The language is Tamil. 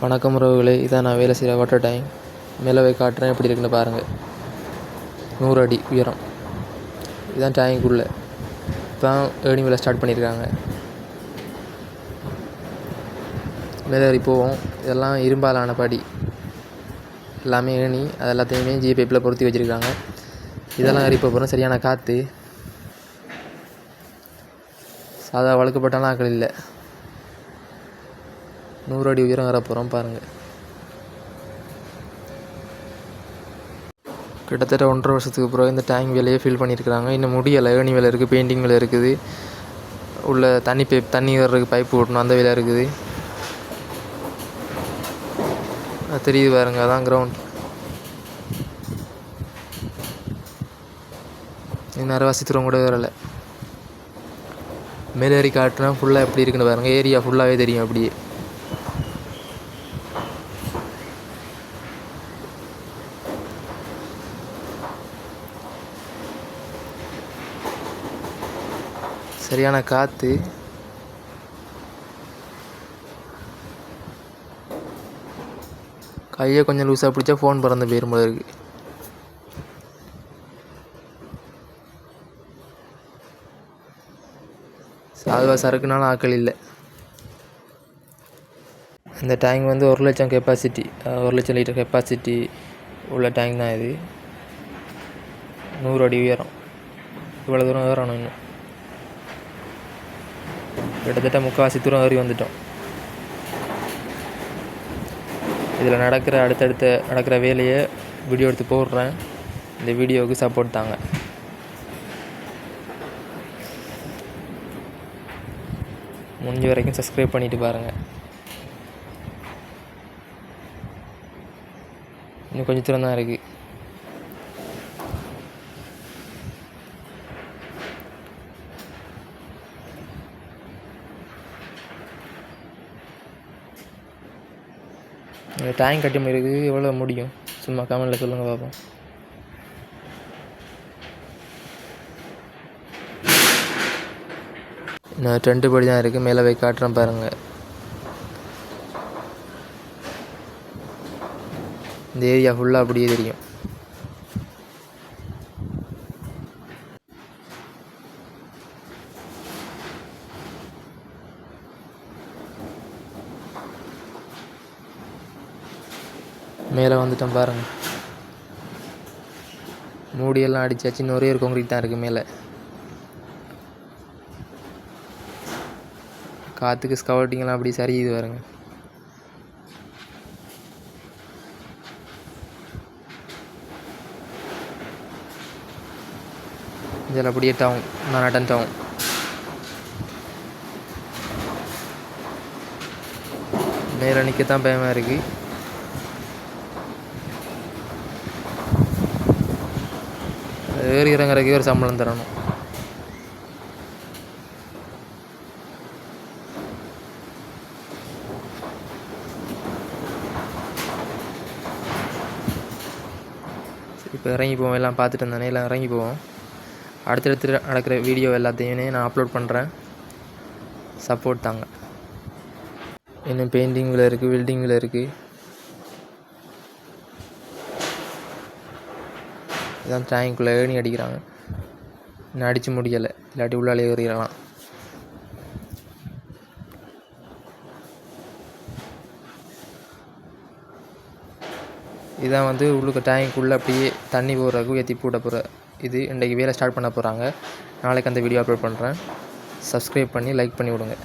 வணக்கம் உறவுகளே, இதான் நான் வேலை செய்கிற வாட்டர் டேங்க். மேலே போய் காட்டுறேன், எப்படி இருக்குன்னு பாருங்கள். 100 அடி உயரம். இதுதான் டேங்குக்குள்ளே. இப்போ ஏர்னிங் வேலை ஸ்டார்ட் பண்ணியிருக்காங்க. மேலே ஏறி போவோம். இதெல்லாம் இரும்பாலான படி, எல்லாமே ஏணி. அது எல்லாத்தையுமே ஜிபேப்பில் பொருத்தி வச்சுருக்காங்க. இதெல்லாம் ஏறி போகிறோம். சரியான காற்று. சாதா வழுக்கப்பட்டாலும் ஆக்கள் இல்லை. 100 அடி உயரம் வர போகிறோம் பாருங்கள். கிட்டத்தட்ட 1.5 வருஷத்துக்கு பிறகு இந்த டேங்க் வேலையை ஃபில் பண்ணியிருக்கிறாங்க. இன்னும் முடியலை. ஏணி வேலை இருக்குது, பெயிண்டிங் வேலை இருக்குது, உள்ள தண்ணி வர்றதுக்கு பைப்பு ஓட்டணும், அந்த வேலை இருக்குது. அது தெரியுது பாருங்க, அதான் கிரவுண்ட். இன்னும் அரைவாசி தூரம் கூட வரலை. மேலேறி காட்டுனா ஃபுல்லாக எப்படி இருக்குன்னு பாருங்கள். ஏரியா ஃபுல்லாகவே தெரியும் அப்படியே. சரியான காற்று. கையை கொஞ்சம் லூஸாக பிடிச்சா ஃபோன் பறந்து போயிரும் போல இருக்குது. சால்வா சரக்குனாலும் ஆக்கள் இல்லை. இந்த டேங்க் வந்து 1 லட்சம் கெப்பாசிட்டி, 1 லட்சம் லிட்டர் கெப்பாசிட்டி உள்ள டேங்க் தான் இது. 100 அடி உயரம். இவ்வளோ தூரம் ஏறணும். இன்னும் கிட்டத்தட்ட 3/4 தூரம் ஏறி வந்துட்டோம். இதில் அடுத்தடுத்த நடக்கிற வேலையை வீடியோ எடுத்து போடுறேன். இந்த வீடியோவுக்கு சப்போர்ட் தாங்க. முடிஞ்ச வரைக்கும் சப்ஸ்கிரைப் பண்ணிவிட்டு பாருங்கள். இன்னும் கொஞ்சம் தூரம் தான் இருக்குது. இந்த டேங்க் கட்டி முடியுது எவ்வளோ முடியும்? சும்மா கமெண்டில் சொல்லுங்கள் பார்ப்போம். இன்னும் 2 படி தான் இருக்குது. மேலே போய் காட்டுறேன் பாருங்கள். இந்த ஏரியா ஃபுல்லாக அப்படியே தெரியும். மேலே வந்துட்டோம் பாருங்கள். மூடியெல்லாம் அடித்தாச்சு. இன்னும் ஒரே ஒரு கான்கிரீட் தான் இருக்குது மேலே. காற்றுக்கு ஸ்கவர்ட்டிங்கெல்லாம் அப்படி சரியுது பாருங்க. இதில் அப்படியே டவுன், மராட்டன் டவுன். மேலே நிற்கத்தான் பயமாக இருக்குது. ஏறி இறங்குறதுக்கே ஒரு சம்பளம் தரணும். இப்போ இறங்கி போவோம். எல்லாம் பார்த்துட்டு இருந்தானே, எல்லாம் இறங்கி போவோம். அடுத்தடுத்து நடக்கிற வீடியோ எல்லாத்தையுமே நான் அப்லோட் பண்ணுறேன். சப்போர்ட் தாங்க. இன்னும் பெயிண்டிங்கில் இருக்குது, வெல்டிங்கில் இருக்குது. இதான் டேங்க்குள்ளே ஏணி அடிக்கிறாங்க. இன்னும் அடித்து முடியலை, இல்லாட்டி உள்ளாலே ஏறிடலாம். இதான் வந்து உள்ளுக்கு டேங்க்குள்ளே அப்படியே தண்ணி போடுறதுக்கு ஏற்றி போட போகிற இது. இன்றைக்கி வேலை ஸ்டார்ட் பண்ண போகிறாங்க. நாளைக்கு அந்த வீடியோ அப்லோட் பண்ணுறேன். சப்ஸ்கிரைப் பண்ணி லைக் பண்ணி விடுங்க.